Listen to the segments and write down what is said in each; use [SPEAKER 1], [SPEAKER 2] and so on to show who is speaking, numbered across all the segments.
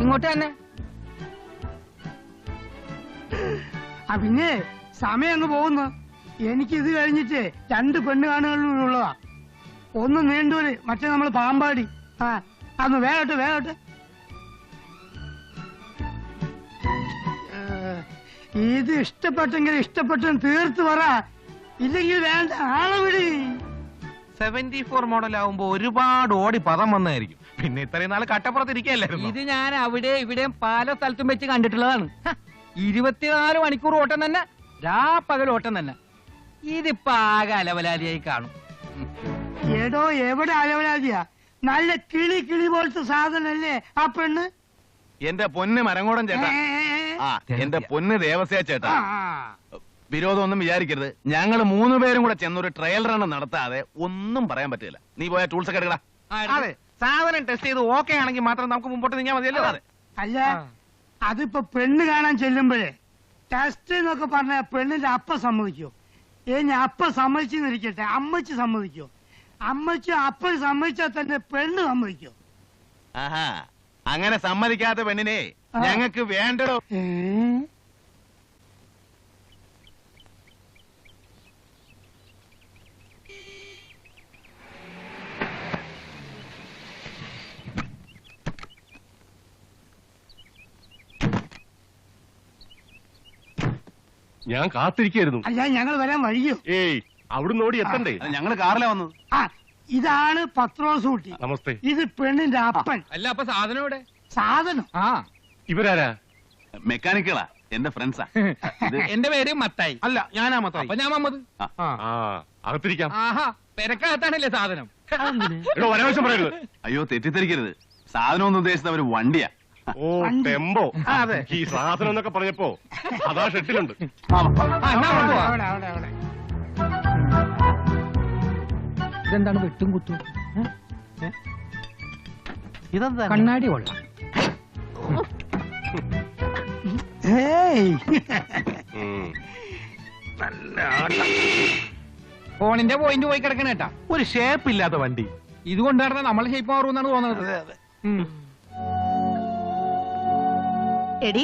[SPEAKER 1] ഇങ്ങോട്ട് തന്നെ.
[SPEAKER 2] പിന്നെ സമയം അങ്ങ് പോകുന്നു. എനിക്കിത് കഴിഞ്ഞിട്ട് 2 പെണ്ണ് കാണുകളുള്ളതാ. ഒന്ന് നീണ്ടൂര്, മറ്റേ നമ്മള് പാമ്പാടി. അന്ന് വേഗട്ടെ. ഇത് ഇഷ്ടപ്പെട്ടെങ്കിൽ ഇഷ്ടപ്പെട്ടെന്ന് തീർത്ത് പറ, ഇല്ലെങ്കിൽ വേണ്ട, ആളെ വിടി.
[SPEAKER 3] 74 മോഡൽ ആവുമ്പോ ഒരുപാട് ഓടി പദം വന്നായിരിക്കും. പിന്നെ ഇത്രയും നാള് കട്ടപ്പുറത്തിരിക്കല്ലായിരുന്നു.
[SPEAKER 1] ഇത് ഞാൻ അവിടെ ഇവിടെയും പല സ്ഥലത്തും വെച്ച് കണ്ടിട്ടുള്ളതാണ്. 24 മണിക്കൂർ ഓട്ടം തന്നെ, പകൽ ഓട്ടം തന്നെ. ഇതിപ്പോ ആകെ അലവലാലിയായി കാണും.
[SPEAKER 2] എടോ, എവിടെ അലവലാതിയാ? നല്ല കിളി പോലത്തെ സാധനല്ലേ ആ പെണ്ണ്.
[SPEAKER 3] എന്റെ പൊന്ന് മരങ്ങോടൻ ചേട്ടാ, എന്റെ പൊന്ന് ദേവസ്യ ചേട്ടാ, വിരോധമൊന്നും വിചാരിക്കരുത്. ഞങ്ങള് 3 പേരും കൂടെ ചെന്നൊരു ട്രയൽ റൺ നടത്താതെ ഒന്നും പറയാൻ പറ്റില്ല. നീ പോയ ടൂൾസ് ഒക്കെ എടുക്കടാ. അതെ, സാധനം ടെസ്റ്റ് ചെയ്ത് ഓക്കെ ആണെങ്കിൽ മാത്രം നമുക്ക് മുമ്പോട്ട് നീങ്ങാൻ മതിയല്ലോ.
[SPEAKER 2] അല്ല, അതിപ്പോ പെണ്ണ് കാണാൻ ചെല്ലുമ്പോഴേ ടെസ്റ്റ് എന്നൊക്കെ പറഞ്ഞ പെണ്ണിന്റെ അപ്പ സമ്മതിക്കോ? അപ്പ സമ്മതിച്ചെന്നിരിക്കട്ടെ, അമ്മച്ചി സമ്മതിക്കോ? അമ്മച്ചി അപ്പൻ സമ്മതിച്ചാൽ തന്നെ പെണ്ണ് സമ്മതിക്കോ?
[SPEAKER 3] ആഹാ, അങ്ങനെ സമ്മതിക്കാത്ത പെണ്ണിനെ ഞങ്ങൾക്ക് വേണ്ടടോ.
[SPEAKER 4] ഞാൻ കാത്തിരിക്കായിരുന്നു.
[SPEAKER 2] അല്ല, ഞങ്ങൾ വരാൻ വഴിയോ?
[SPEAKER 4] ഏയ്, അവിടുന്ന് ഓടി എത്തണ്ടേ?
[SPEAKER 3] ഞങ്ങള് കാറിലാ വന്നത്.
[SPEAKER 2] ഇതാണ് പത്രോസ് കുട്ടി.
[SPEAKER 4] നമസ്തേ.
[SPEAKER 2] ഇത് പെണ്ണിന്റെ അപ്പൻ.
[SPEAKER 1] അല്ല, അപ്പൊ സാധനം ഇവിടെ?
[SPEAKER 2] സാധനം
[SPEAKER 4] ഇവരാരാ?
[SPEAKER 3] മെക്കാനിക്കുകളാ, എന്റെ ഫ്രണ്ട്സാ.
[SPEAKER 1] എന്റെ പേര് മത്തായി.
[SPEAKER 3] അല്ല, ഞാനാ മത്തായി.
[SPEAKER 1] അപ്പൊ ഞാൻ മമ്മദ്.
[SPEAKER 4] അകത്തിരിക്കാം.
[SPEAKER 1] ആഹാ, പെരക്കകത്താണല്ലേ സാധനം.
[SPEAKER 4] അനാവശ്യം പറയരുത്.
[SPEAKER 3] അയ്യോ, തെറ്റിദ്ധരിക്കരുത്. സാധനം ഒന്നും ഉദ്ദേശിച്ചത് അവര് വണ്ടിയാ.
[SPEAKER 4] ഓ, ടെമ്പോ. ഈ സാധനം എന്നൊക്കെ പറഞ്ഞപ്പോ അതാ ഷെട്ടിലുണ്ട്.
[SPEAKER 1] ഇതെന്താണ് വെട്ടും കുത്തും?
[SPEAKER 3] ഇതെന്താ?
[SPEAKER 1] കണ്ണാടി കൊള്ളാം. ഫോണിന്റെ പോയിന്റ് പോയി കിടക്കണേട്ടാ.
[SPEAKER 3] ഒരു ഷേപ്പ് ഇല്ലാത്ത വണ്ടി.
[SPEAKER 1] ഇതുകൊണ്ട് നടന്ന നമ്മളെ ഷേപ്പ് മാറുമെന്നാണ് തോന്നുന്നത്.
[SPEAKER 5] എടി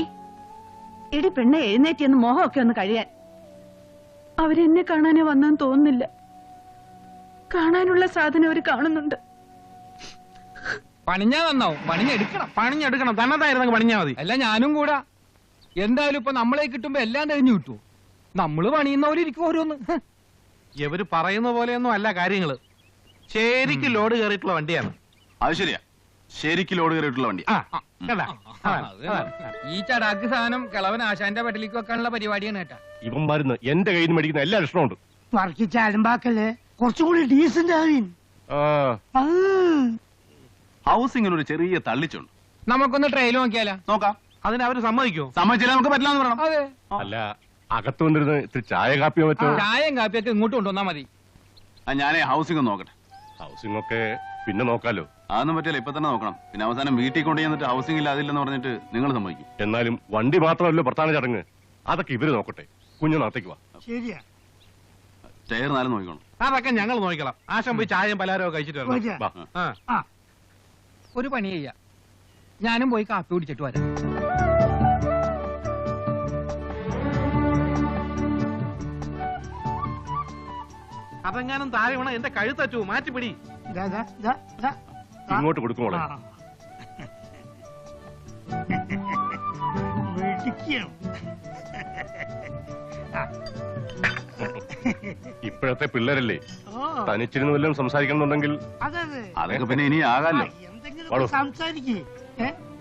[SPEAKER 5] പെണ്ണെ, എഴുന്നേറ്റിന്ന് മോഹമൊക്കെ ഒന്ന് കഴിയാൻ. അവരെന്നെ കാണാനേ വന്നെന്ന് തോന്നുന്നില്ല. കാണാനുള്ള സാധനം അവര് കാണുന്നുണ്ട്.
[SPEAKER 1] പണിഞ്ഞാ നന്നാവും.
[SPEAKER 3] പണിഞ്ഞെടുക്കണം. തന്നതായിരുന്നെങ്കിൽ പണിഞ്ഞാ മതി.
[SPEAKER 1] അല്ല, ഞാനും കൂടാ. എന്തായാലും ഇപ്പൊ നമ്മളെ കിട്ടുമ്പോ എല്ലാം തെരഞ്ഞു കിട്ടുമോ? നമ്മള് പണിയുന്നവരിക്കും ഓരോന്ന്.
[SPEAKER 3] ഇവര് പറയുന്ന പോലെയൊന്നും അല്ല കാര്യങ്ങള്. ശരിക്കും ലോഡ് കയറിയിട്ടുള്ള വണ്ടിയാണ്. അത് ശരിയാ, ശരിക്കും ലോഡ് കയറിയിട്ടുള്ള വണ്ടി.
[SPEAKER 1] ഈ ചടാക്ക് സാധനം കിളവൻ ആശാന്റെ പെട്ടിലേക്ക് വെക്കാനുള്ള പരിപാടിയാണ് കേട്ടാ.
[SPEAKER 4] ഇവൻ മരുന്ന് എന്റെ കയ്യിൽ നിന്ന് മേടിക്കുന്ന എല്ലാ ലക്ഷണമുണ്ട്.
[SPEAKER 2] വർക്കിച്ച അലമ്പാക്കല്ലേ, കുറച്ചുകൂടി ഡീസന്റ് ആവീൻ.
[SPEAKER 3] ഹൗസിങ്ങിന് ഒരു ചെറിയ തള്ളിച്ചുണ്ട്.
[SPEAKER 1] നമുക്കൊന്ന് ട്രെയിൽ നോക്കിയാലോ?
[SPEAKER 3] നോക്കാം. അതിന് അവര് സമ്മതിക്കോ? സമ്മതിച്ചില്ല നമുക്ക് പറ്റില്ലാന്ന് പറയണം.
[SPEAKER 1] അതെ.
[SPEAKER 4] അല്ല, അകത്ത് വന്നിരുന്ന് ഇത്തിരി ചായ കാപ്പിയോ പറ്റോ?
[SPEAKER 1] ചായയും കാപ്പിയൊക്കെ ഇങ്ങോട്ട് കൊണ്ടുവന്നാ മതി.
[SPEAKER 3] ഞാനേ ഹൗസിംഗ് നോക്കട്ടെ.
[SPEAKER 4] ഹൗസിംഗ് ഒക്കെ പിന്നെ നോക്കാലോ.
[SPEAKER 3] അതൊന്നും പറ്റില്ല, ഇപ്പൊ തന്നെ നോക്കണം. പിന്നെ അവസാനം വീട്ടിൽ കൊണ്ടു ചെന്നിട്ട് ഹൗസിംഗ് ഇല്ല അതില്ലെന്ന് പറഞ്ഞിട്ട് നിങ്ങൾ സമ്മതിക്കും?
[SPEAKER 4] എന്നാലും വണ്ടി മാത്രമല്ലോ പ്രധാന ചടങ്ങ്. അതൊക്കെ ഇവര് നോക്കട്ടെ. കുഞ്ഞുനാത്തേക്ക് വാ.
[SPEAKER 2] ശരിയാ,
[SPEAKER 3] ടയർ നാലും നോക്കണം. അതൊക്കെ ഞങ്ങൾ നോക്കിക്കോളാം. ആശം പോയി ചായയും പലഹാരവും കഴിച്ചിട്ട് വരണം.
[SPEAKER 1] ഒരു പണി ചെയ്യാം, ഞാനും പോയി കാപ്പി കുടിച്ചിട്ട് വരാം.
[SPEAKER 3] അതെങ്ങാനും താഴെ വേണം എന്റെ കഴുത്തച്ചു മാറ്റിപ്പിടി.
[SPEAKER 4] ഇങ്ങോട്ട് കൊടുക്കുമോളെ. ഇപ്പോഴത്തെ പിള്ളേരല്ലേ, തനിച്ചിരുന്ന് വല്ലതും സംസാരിക്കണമെന്നുണ്ടെങ്കിൽ
[SPEAKER 3] അതൊക്കെ പിന്നെ ഇനി ആകാലോ.
[SPEAKER 2] സംസാരിക്കേ,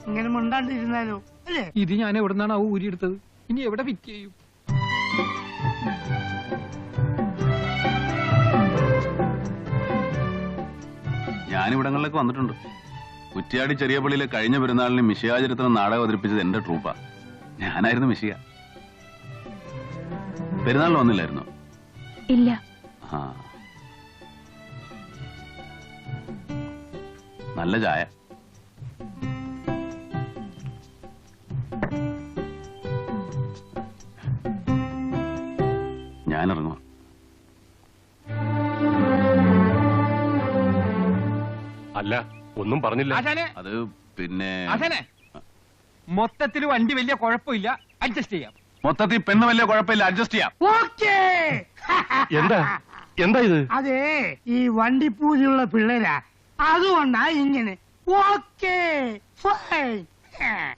[SPEAKER 2] ഇങ്ങനെ മുണ്ടാണ്ടിരുന്നാലോ അല്ലേ?
[SPEAKER 1] ഇത് ഞാൻ എവിടുന്നാണ് ആ ഊരിയെടുത്തത്? ഇനി എവിടെ ഫിറ്റ് ചെയ്യും?
[SPEAKER 3] ഞാനിവിടങ്ങളിലൊക്കെ വന്നിട്ടുണ്ട്. കുറ്റ്യാടി ചെറിയ പള്ളിയിലെ കഴിഞ്ഞ പെരുന്നാളിന് മിശിഹാചരിത്രം നാടകം അവതരിപ്പിച്ചത് എന്റെ ട്രൂപ്പാ. ഞാനായിരുന്നു മിശിക. പെരുന്നാളിൽ വന്നില്ലായിരുന്നോ?
[SPEAKER 5] ഇല്ല.
[SPEAKER 3] നല്ല ചായ. ഞാനിറങ്ങുക.
[SPEAKER 4] അല്ല, ഒന്നും പറഞ്ഞില്ല.
[SPEAKER 3] അത് പിന്നെ
[SPEAKER 1] മൊത്തത്തിൽ വണ്ടി വലിയ കുഴപ്പമില്ല, അഡ്ജസ്റ്റ് ചെയ്യാം.
[SPEAKER 3] മൊത്തത്തിൽ പെണ്ണ് വലിയ കുഴപ്പമില്ല, അഡ്ജസ്റ്റ് ചെയ്യാം.
[SPEAKER 2] ഓക്കേ.
[SPEAKER 4] എന്താ ഇത്?
[SPEAKER 2] അതെ, ഈ വണ്ടിപ്പൂതിയുള്ള പിള്ളേരാ, അതുകൊണ്ടാ ഇങ്ങനെ. Okay fine.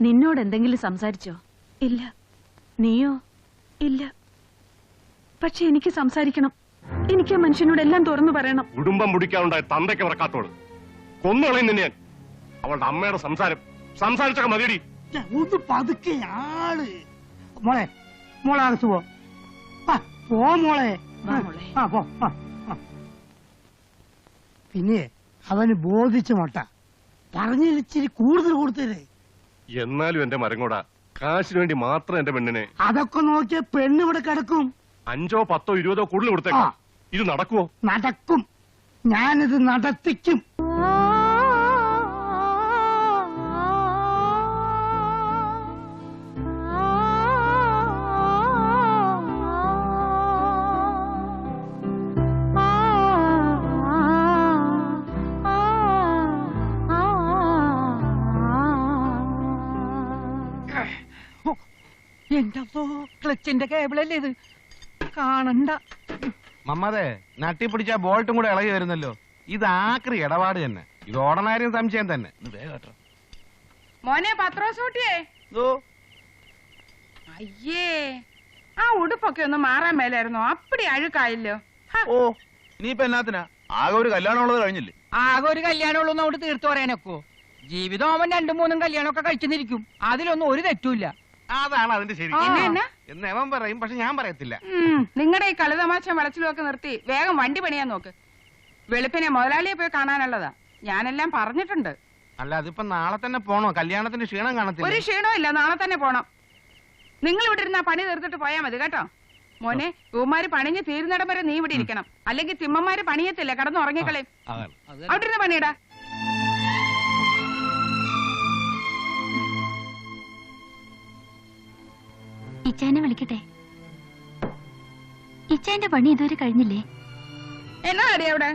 [SPEAKER 5] നിന്നോട് എന്തെങ്കിലും സംസാരിച്ചോ? ഇല്ല. നീയോ? ഇല്ല. പക്ഷെ എനിക്ക് സംസാരിക്കണം. എനിക്ക് ആ മനുഷ്യനോട് എല്ലാം തുറന്നു പറയണം.
[SPEAKER 4] കുടുംബം മുടിക്കാനുണ്ടായ തന്തയ്ക്ക് ഉറക്കാത്തോട് കൊന്നുകളയും നിന്നെ. അവളുടെ അമ്മയുടെ സംസാരിച്ചൊക്കെ മതിയടി.
[SPEAKER 2] ഒന്ന് പതുക്കെ ആള്. മോളെ, മോളെ അകത്ത് പോ. പോ മോളെ.
[SPEAKER 5] വാ മോളെ.
[SPEAKER 2] പോ. പിന്നെ അവന് ബോധിച്ച മട്ട പറഞ്ഞിരിച്ചിരി കൂടുതൽ കൊടുത്തരേ.
[SPEAKER 4] എന്നാലും എന്റെ മരങ്ങോട, കാശിന് വേണ്ടി മാത്രം എന്റെ പെണ്ണിനെ.
[SPEAKER 2] അതൊക്കെ നോക്കിയ പെണ്ണ് ഇവിടെ കിടക്കും.
[SPEAKER 4] 5, 10, 20 കൂടുതൽ കൊടുത്തേക്കാം. ഇത് നടക്കുവോ?
[SPEAKER 2] നടക്കും. ഞാനിത് നടത്തിക്കും.
[SPEAKER 1] എന്റെ ക്ലച്ചിന്റെ കേബിളല്ലേ ഇത്, കാണണ്ട.
[SPEAKER 3] മമ്മതെ, നട്ടി പിടിച്ച ബോൾട്ടും കൂടെ ഇളകി വരുന്നല്ലോ. ഇത് ആക്രി ഇടപാട് തന്നെ. ഇത് ഓടനാരും സംശയം തന്നെ.
[SPEAKER 6] മോനെ പത്രോസൂട്ടിയേ. അയ്യേ, ആ ഉടുപ്പൊക്കെ ഒന്ന് മാറാൻ മേലായിരുന്നോ? അപ്പടി അഴുക്കായില്ലോ.
[SPEAKER 3] ഓ, ഇനിയിപ്പോ എന്നാത്തിനാ? ആകെ ഒരു കല്യാണം ഉള്ളത് കഴിഞ്ഞില്ലേ?
[SPEAKER 1] ആകെ ഒരു കല്യാണമുള്ളൂ അവിടെ തീർത്തു പറയാനൊക്കോ? ജീവിതം അവൻ 2, 3 കല്യാണമൊക്കെ കഴിച്ചെന്നിരിക്കും. അതിലൊന്നും ഒരു തെറ്റുമില്ല.
[SPEAKER 3] അതാണ് അതിന്റെ ശരി
[SPEAKER 6] എന്നാ?
[SPEAKER 3] എന്ന് അവൻ പറയും, പക്ഷെ ഞാൻ പറയത്തില്ല.
[SPEAKER 6] നിങ്ങളുടെ ഈ കളിതമാശ വളച്ചിലൊക്കെ നിർത്തി വേഗം വണ്ടി പണിയാൻ നോക്ക്. വെളുപ്പിനെ മുതലാളിയെ പോയി കാണാനുള്ളതാ. ഞാനെല്ലാം പറഞ്ഞിട്ടുണ്ട്.
[SPEAKER 3] അല്ല, അതിപ്പോ നാളെ തന്നെ പോണോ? കല്യാണത്തിന്റെ ക്ഷീണം കാണത്തില്ല.
[SPEAKER 6] ഒരു ക്ഷീണവും ഇല്ല, നാളെ തന്നെ പോണം. നിങ്ങൾ ഇവിടെ ഇരുന്ന പണി തീർത്തിട്ട് പോയാ മതി കേട്ടോ. മോനെ, ഇവന്മാര് പണിഞ്ഞ് തീരുന്നിടം വരെ നീ ഇവിടെ ഇരിക്കണം. അല്ലെങ്കിൽ തിമ്മന്മാര് പണിയത്തില്ല, കിടന്നുറങ്ങിക്കളയും. അവിടെ ഇരുന്ന് പണിയിടാ.
[SPEAKER 7] ഇച്ചാനെ വിളിക്കട്ടെ? ഇച്ചാന്റെ പണി ഇതുവരെ കഴിഞ്ഞില്ലേ?
[SPEAKER 6] എന്നാ അടി അവിടെ?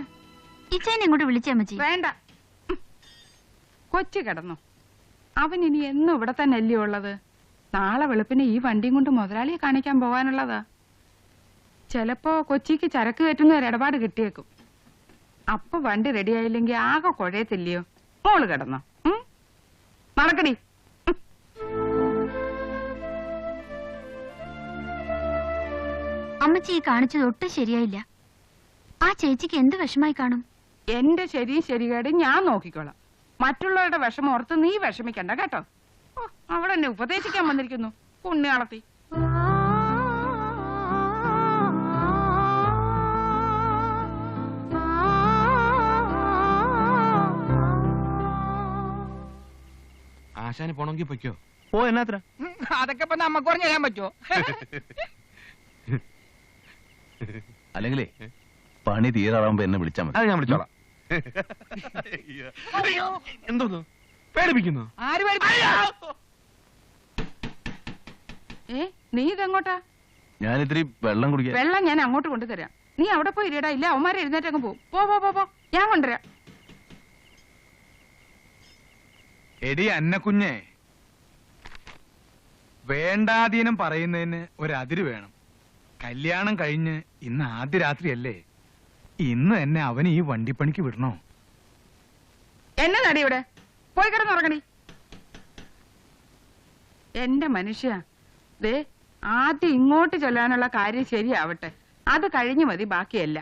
[SPEAKER 7] ഇച്ചാനെ ഇങ്ങോട്ട് വിളിച്ചാ മതി.
[SPEAKER 6] വേണ്ട, കൊച്ചു കിടന്നു. അവൻ ഇനി എന്നും ഇവിടെ തന്നെ അല്ലേ ഉള്ളത്. നാളെ വെളുപ്പിന് ഈ വണ്ടിയും കൊണ്ട് മുതലാളിയെ കാണിക്കാൻ പോകാനുള്ളതാ. ചിലപ്പോ കൊച്ചിക്ക് ചരക്ക് കയറ്റുന്ന ഒരു ഇടപാട് കിട്ടിയേക്കും. അപ്പൊ വണ്ടി റെഡിയായില്ലെങ്കിൽ ആകെ കുഴയത്തില്ലയോ? മോള് കിടന്നോ? നടക്കടി.
[SPEAKER 7] അമ്മച്ചി ഈ കാണിച്ചത് ഒട്ടും ശരിയായില്ല. ആ ചേച്ചിക്ക് എന്ത് വിഷമായി കാണും?
[SPEAKER 6] എന്റെ ശരിയും ശരികേടും ഞാൻ നോക്കിക്കോളാം. മറ്റുള്ളവരുടെ വിഷമം ഓർത്ത് നീ വിഷമിക്കണ്ട കേട്ടോ. അവളെന്നെ ഉപദേശിക്കാൻ വന്നിരിക്കുന്നു, പുണ്യാളത്തി.
[SPEAKER 3] ആശാന് പോണമെങ്കിൽ പൊയ്ക്കോ. ഓ, എന്നാത്ര?
[SPEAKER 1] അതൊക്കെ ഇപ്പൊ നമുക്ക് പറഞ്ഞു തരാൻ പറ്റുമോ?
[SPEAKER 3] അല്ലെങ്കിലേ പണി തീരാറാവുമ്പോ എന്നെ വിളിച്ചാൽ മതി. അത് ഞാൻ വിളിച്ചോളാം. എന്തോന്നു പേടിപ്പിക്കുന്നു?
[SPEAKER 1] ആര് പേടിപ്പിക്കുന്നു?
[SPEAKER 6] നീ ഇതെങ്ങോട്ടാ?
[SPEAKER 3] ഞാനിത്തിരി വെള്ളം കുടിക്കാം.
[SPEAKER 6] വെള്ളം ഞാൻ അങ്ങോട്ട് കൊണ്ടുതരാം. നീ അവിടെ പോയി ഇരിയടാ. ഇല്ല, അവന്മാരെ എഴുന്നേറ്റങ്ങ് പോ. ഞാൻ കൊണ്ടുവരാം.
[SPEAKER 8] എടി അന്നക്കുഞ്ഞെ, വേണ്ടാധീനം പറയുന്നതിന് ഒരതിര് വേണം. കല്യാണം കഴിഞ്ഞ് ഇന്ന് ആദ്യ രാത്രിയല്ലേ? ഇന്ന് എന്നെ അവന് ഈ വണ്ടിപ്പണിക്ക് വിടണോ?
[SPEAKER 6] എന്നതാടി ഇവിടെ? പോയി കിടന്നുറങ്ങണി. എന്റെ മനുഷ്യ, ദേ ആദ്യം ഇങ്ങോട്ട് ചൊല്ലാനുള്ള കാര്യം ശരിയാവട്ടെ. അത് കഴിഞ്ഞു മതി ബാക്കിയല്ല.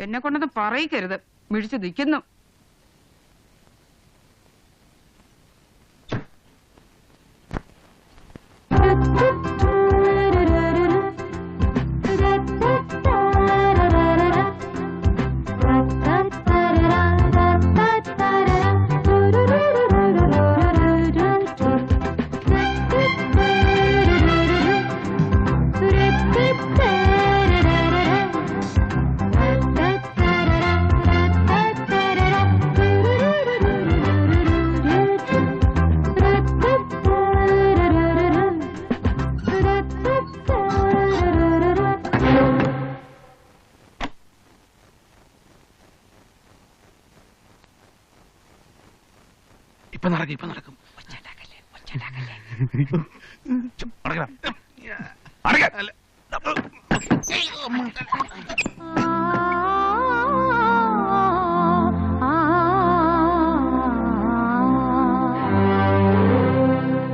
[SPEAKER 6] എന്നെ കൊണ്ടൊന്നും പറയിക്കരുത്. മിഴിച്ചു നിൽക്കുന്നു.
[SPEAKER 3] ഇപ്പൊ നടക്കും. അടയ്ക്കണം. അടയ്ക്കാൻ.